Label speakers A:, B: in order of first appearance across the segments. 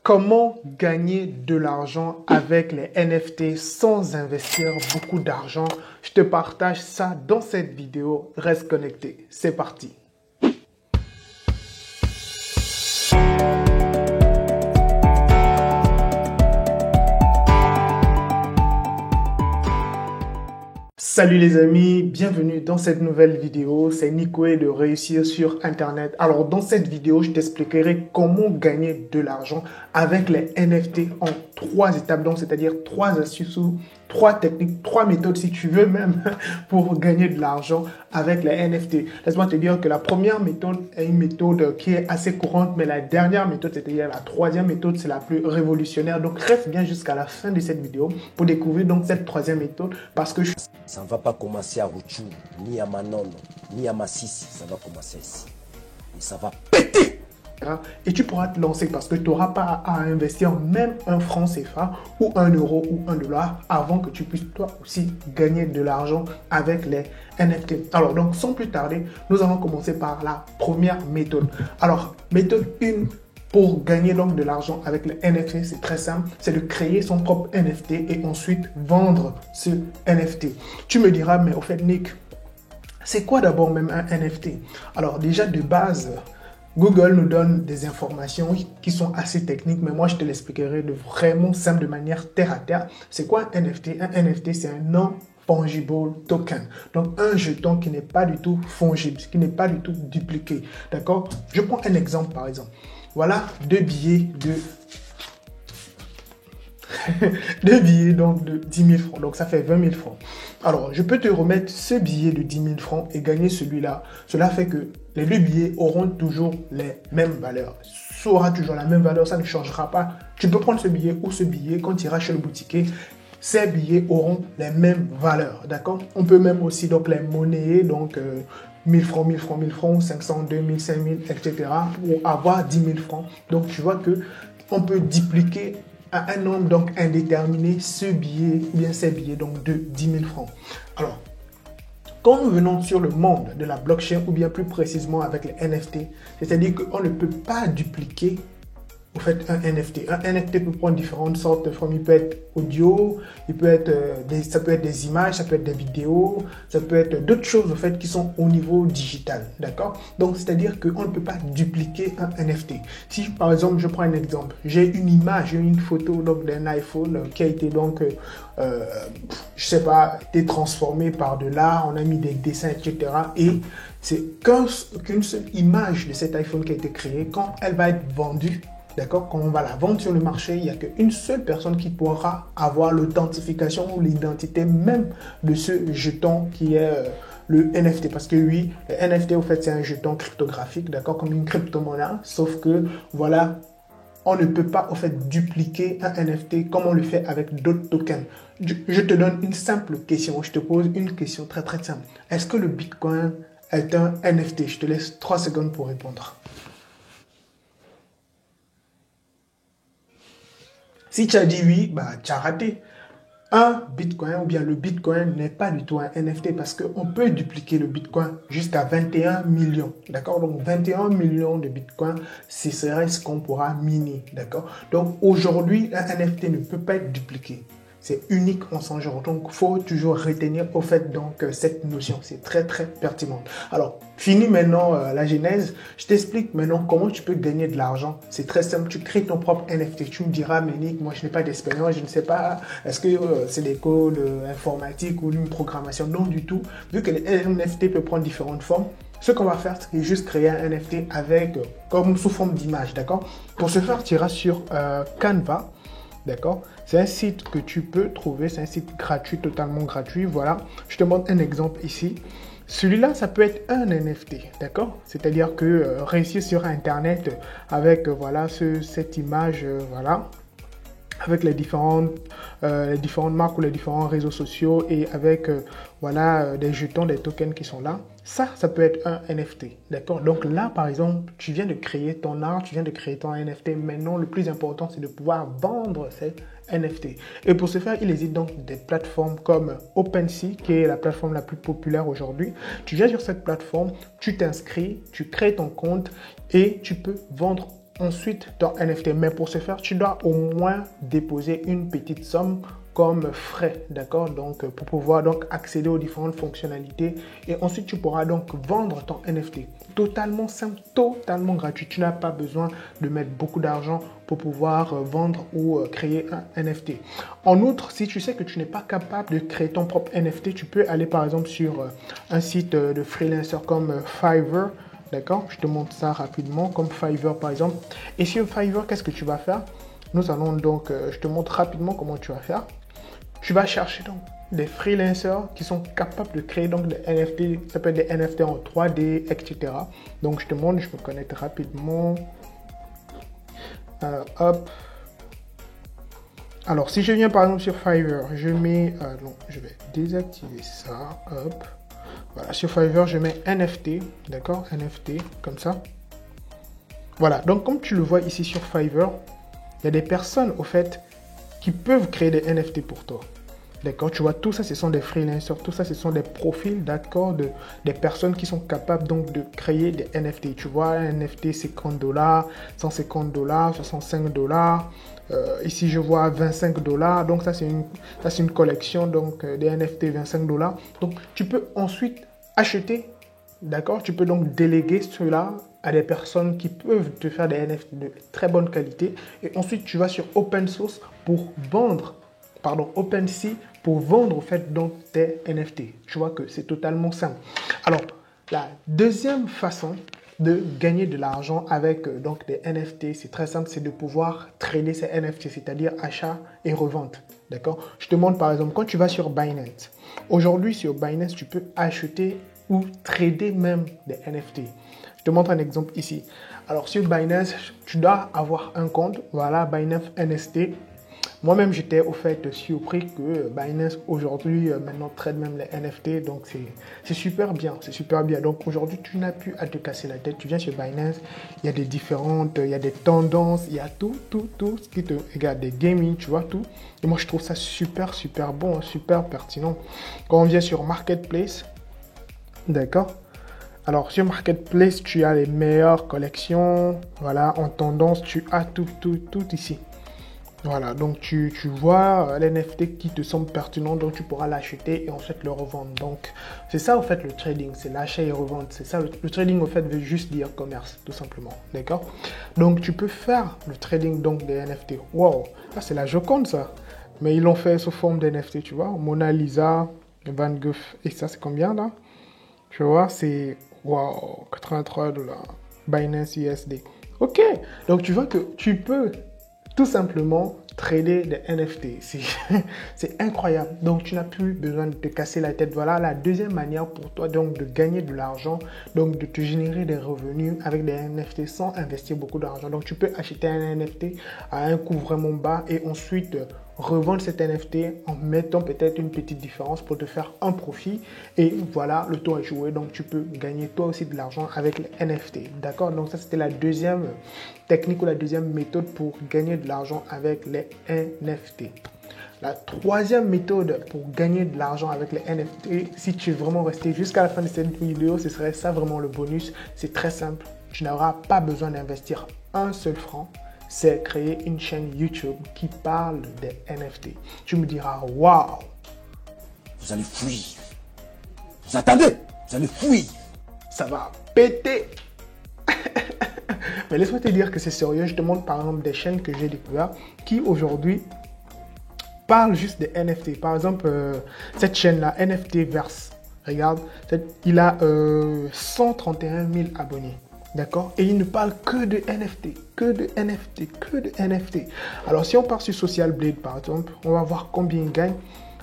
A: Comment gagner de l'argent avec les NFT sans investir beaucoup d'argent? Je te partage ça dans cette vidéo. Reste connecté. C'est parti. Salut les amis, bienvenue dans cette nouvelle vidéo. C'est Nicoé de Réussir sur Internet. Alors dans cette vidéo, je t'expliquerai comment gagner de l'argent avec les NFT en 3 étapes. Donc c'est-à-dire 3 astuces, 3 techniques, 3 méthodes si tu veux même pour gagner de l'argent avec les NFT. Laisse-moi te dire que la première méthode est une méthode qui est assez courante, mais la dernière méthode, c'est-à-dire la troisième méthode, c'est la plus révolutionnaire. Donc reste bien jusqu'à la fin de cette vidéo pour découvrir donc cette troisième méthode parce que
B: ça ne va pas commencer à Rouchou, ni à Manon, ni à Massissi, ça va commencer ici. Et ça va péter.
A: Et tu pourras te lancer parce que tu n'auras pas à investir même un franc CFA ou un euro ou un dollar avant que tu puisses toi aussi gagner de l'argent avec les NFT. Alors donc sans plus tarder, nous allons commencer par la première méthode. Alors méthode 1 pour gagner donc de l'argent avec les NFT, c'est très simple, c'est de créer son propre NFT et ensuite vendre ce NFT. Tu me diras, mais au fait Nick, c'est quoi d'abord même un NFT? Alors déjà de base, Google nous donne des informations qui sont assez techniques, mais moi je te l'expliquerai de vraiment simple, de manière terre à terre. C'est quoi un NFT? Un NFT, c'est un non-fungible token. Donc un jeton qui n'est pas du tout fungible, qui n'est pas du tout dupliqué. D'accord? Je prends un exemple par exemple. Voilà deux billets donc de 10 000 francs. Donc ça fait 20 000 francs. Alors, je peux te remettre ce billet de 10 000 francs et gagner celui-là. Cela fait que les deux billets auront toujours les mêmes valeurs. Ça aura toujours la même valeur, ça ne changera pas. Tu peux prendre ce billet ou ce billet quand tu iras chez le boutiquier. Ces billets auront les mêmes valeurs, d'accord? On peut même aussi donc les monnayer, donc 1000 francs, 1000 francs, 1000 francs, 500, 2000, 5000, etc. pour avoir 10 000 francs. Donc, tu vois que on peut dupliquer à un nombre donc indéterminé ce billet ou bien ces billets donc de 10 000 francs. Alors, quand nous venons sur le monde de la blockchain ou bien plus précisément avec les NFT, c'est-à-dire qu'on ne peut pas dupliquer au fait un NFT. Un NFT peut prendre différentes sortes de formes. Il peut être audio, il peut être ça peut être des images, ça peut être des vidéos, ça peut être d'autres choses au fait qui sont au niveau digital, d'accord? Donc c'est-à-dire qu'on ne peut pas dupliquer un NFT. Si par exemple je prends un exemple, j'ai une image, une photo donc d'un iPhone qui a été donc je sais pas, été transformé par de l'art, on a mis des dessins, etc. Et c'est qu'une seule image de cet iPhone qui a été créée, quand elle va être vendue, d'accord, quand on va la vendre sur le marché, il n'y a qu'une seule personne qui pourra avoir l'authentification ou l'identité même de ce jeton qui est le NFT. Parce que oui, le NFT, au fait, c'est un jeton cryptographique, d'accord, comme une crypto-monnaie. Sauf que, voilà, on ne peut pas, au fait, dupliquer un NFT comme on le fait avec d'autres tokens. Je te donne une simple question. Je te pose une question très, très simple. Est-ce que le Bitcoin est un NFT? Je te laisse 3 secondes pour répondre. Si tu as dit oui, bah, tu as raté. Un Bitcoin ou bien le Bitcoin n'est pas du tout un NFT parce qu'on peut dupliquer le Bitcoin jusqu'à 21 millions. D'accord? Donc 21 millions de Bitcoin, ce serait ce qu'on pourra miner. D'accord? Donc aujourd'hui, un NFT ne peut pas être dupliqué. C'est unique en son genre. Donc, il faut toujours retenir au fait donc cette notion. C'est très, très pertinent. Alors, fini maintenant la genèse. Je t'explique maintenant comment tu peux gagner de l'argent. C'est très simple. Tu crées ton propre NFT. Tu me diras, mais Nick, moi, je n'ai pas d'expérience. Je ne sais pas. Est-ce que c'est des codes informatiques ou une programmation? Non, du tout. Vu que les NFT peuvent prendre différentes formes, ce qu'on va faire, c'est juste créer un NFT avec, comme sous forme d'image. D'accord? Pour ce faire, tu iras sur Canva. D'accord? C'est un site que tu peux trouver, c'est un site gratuit, totalement gratuit. Voilà, je te montre un exemple ici. Celui-là, ça peut être un NFT, d'accord? C'est-à-dire que réussir sur Internet avec voilà cette image, voilà, avec les différentes marques ou les différents réseaux sociaux et avec voilà des jetons, des tokens qui sont là. Ça peut être un NFT, d'accord? Donc là, par exemple, tu viens de créer ton art, tu viens de créer ton NFT. Maintenant, le plus important, c'est de pouvoir vendre ces NFT. Et pour ce faire, il existe donc des plateformes comme OpenSea, qui est la plateforme la plus populaire aujourd'hui. Tu viens sur cette plateforme, tu t'inscris, tu crées ton compte et tu peux vendre ensuite ton NFT. Mais pour ce faire, tu dois au moins déposer une petite somme comme frais, d'accord? Donc, pour pouvoir donc accéder aux différentes fonctionnalités. Et ensuite, tu pourras donc vendre ton NFT. Totalement simple, totalement gratuit. Tu n'as pas besoin de mettre beaucoup d'argent pour pouvoir vendre ou créer un NFT. En outre, si tu sais que tu n'es pas capable de créer ton propre NFT, tu peux aller par exemple sur un site de freelancer comme Fiverr. D'accord? Je te montre ça rapidement, comme Fiverr par exemple. Et sur Fiverr, qu'est-ce que tu vas faire? Nous allons donc, je te montre rapidement comment tu vas faire. Tu vas chercher donc des freelancers qui sont capables de créer donc des NFT, ça peut être des NFT en 3D, etc. Donc je te montre, je me connecte rapidement. Hop. Alors si je viens par exemple sur Fiverr, je mets, non, je vais désactiver ça, hop. Voilà, sur Fiverr, je mets NFT, d'accord, NFT, comme ça. Voilà, donc comme tu le vois ici sur Fiverr, il y a des personnes au fait qui peuvent créer des NFT pour toi. D'accord, tu vois, tout ça, ce sont des freelancers, tout ça, ce sont des profils, d'accord, des personnes qui sont capables donc de créer des NFT. Tu vois, un NFT, c'est $50, $150, $65. Ici, je vois $25. Donc, ça, c'est une collection donc, des NFT $25. Donc, tu peux ensuite acheter, d'accord, tu peux donc déléguer cela à des personnes qui peuvent te faire des NFT de très bonne qualité. Et ensuite, tu vas sur Open Source pour vendre, pardon, OpenSea pour vendre en fait donc tes NFT. Tu vois que c'est totalement simple. Alors, la deuxième façon de gagner de l'argent avec donc des NFT, c'est très simple, c'est de pouvoir trader ces NFT, c'est-à-dire achat et revente. D'accord? Je te montre par exemple, quand tu vas sur Binance, aujourd'hui sur Binance, tu peux acheter ou trader même des NFT. Je te montre un exemple ici. Alors sur Binance, tu dois avoir un compte, voilà, Binance NFT. Moi-même, j'étais au fait surpris que Binance aujourd'hui maintenant trade même les NFT, donc c'est super bien, c'est super bien. Donc aujourd'hui, tu n'as plus à te casser la tête. Tu viens sur Binance, il y a des différentes, il y a des tendances, il y a tout ce qui te regarde, des gaming, tu vois tout. Et moi, je trouve ça super bon, super pertinent. Quand on vient sur Marketplace, d'accord. Alors sur Marketplace, tu as les meilleures collections, voilà, en tendance, tu as tout ici. Voilà, donc tu vois l'NFT qui te semble pertinent, donc tu pourras l'acheter et ensuite le revendre. Donc c'est ça au fait le trading, c'est l'achat et revente. C'est ça, le trading au fait veut juste dire commerce, tout simplement. D'accord? Donc tu peux faire le trading donc des NFT. Wow, ça c'est la Joconde ça. Mais ils l'ont fait sous forme d'NFT, tu vois. Mona Lisa, Van Gogh, et ça c'est combien là? Tu vois, c'est wow, $83. Binance USD. Ok, donc tu vois que tu peux tout simplement trader des NFT. C'est incroyable. Donc, tu n'as plus besoin de te casser la tête. Voilà la deuxième manière pour toi donc de gagner de l'argent, donc de te générer des revenus avec des NFT sans investir beaucoup d'argent. Donc, tu peux acheter un NFT à un coût vraiment bas et ensuite revendre cet NFT en mettant peut-être une petite différence pour te faire un profit. Et voilà, le tour est joué. Donc, tu peux gagner toi aussi de l'argent avec les NFT. D'accord? Donc, ça, c'était la deuxième technique ou la deuxième méthode pour gagner de l'argent avec les NFT. La troisième méthode pour gagner de l'argent avec les NFT, si tu es vraiment resté jusqu'à la fin de cette vidéo, ce serait ça vraiment le bonus. C'est très simple. Tu n'auras pas besoin d'investir un seul franc. C'est créer une chaîne YouTube qui parle des NFT. Tu me diras, waouh!
B: Vous allez fuir. Vous attendez? Vous allez fuir.
A: Ça va péter! Mais laisse-moi te dire que c'est sérieux. Je te montre par exemple des chaînes que j'ai découvertes qui aujourd'hui parlent juste des NFT. Par exemple, cette chaîne-là, NFT Verse. Regarde, il a 131 000 abonnés. D'accord? Et il ne parle que de NFT, que de NFT, que de NFT. Alors, si on part sur Social Blade, par exemple, on va voir combien il gagne.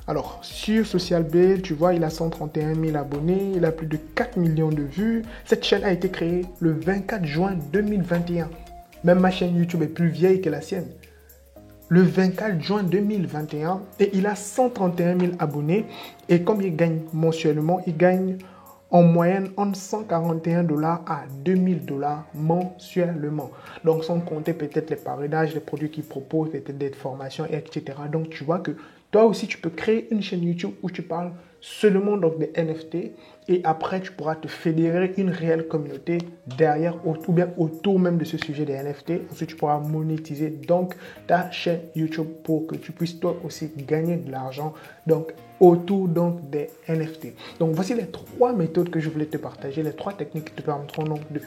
A: Alors, sur Social Blade, tu vois, il a 131 000 abonnés, il a plus de 4 millions de vues. Cette chaîne a été créée le 24 juin 2021. Même ma chaîne YouTube est plus vieille que la sienne. Le 24 juin 2021, et il a 131 000 abonnés. Et combien il gagne mensuellement? Il gagne en moyenne entre $141 à $2000 mensuellement. Donc, sans compter peut-être les parrainages, les produits qu'il propose, peut-être des formations, etc. Donc, tu vois que toi aussi, tu peux créer une chaîne YouTube où tu parles seulement donc des NFT et après tu pourras te fédérer une réelle communauté derrière ou bien autour même de ce sujet des NFT. Ensuite, tu pourras monétiser donc ta chaîne YouTube pour que tu puisses toi aussi gagner de l'argent donc autour donc des NFT. Donc voici les 3 méthodes que je voulais te partager, les 3 techniques qui te permettront donc de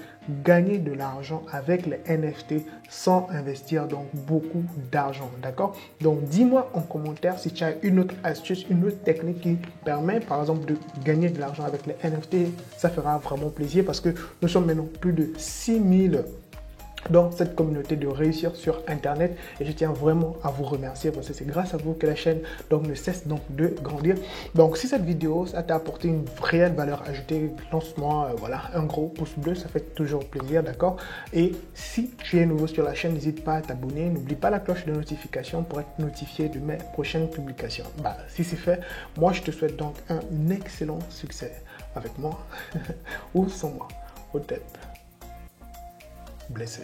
A: gagner de l'argent avec les NFT sans investir donc beaucoup d'argent, d'accord? Donc dis-moi en commentaire si tu as une autre astuce, une autre technique qui permet par exemple de gagner de l'argent avec les NFT. Ça fera vraiment plaisir parce que nous sommes maintenant plus de 6000 dans cette communauté de réussir sur internet et je tiens vraiment à vous remercier parce que c'est grâce à vous que la chaîne donc ne cesse donc de grandir. Donc si cette vidéo ça t'a apporté une réelle valeur ajoutée, lance-moi voilà un gros pouce bleu, ça fait toujours plaisir, d'accord? Et si tu es nouveau sur la chaîne, n'hésite pas à t'abonner, n'oublie pas la cloche de notification pour être notifié de mes prochaines publications. Si c'est fait, moi je te souhaite donc un excellent succès avec moi ou sans moi, au tête. Blessé.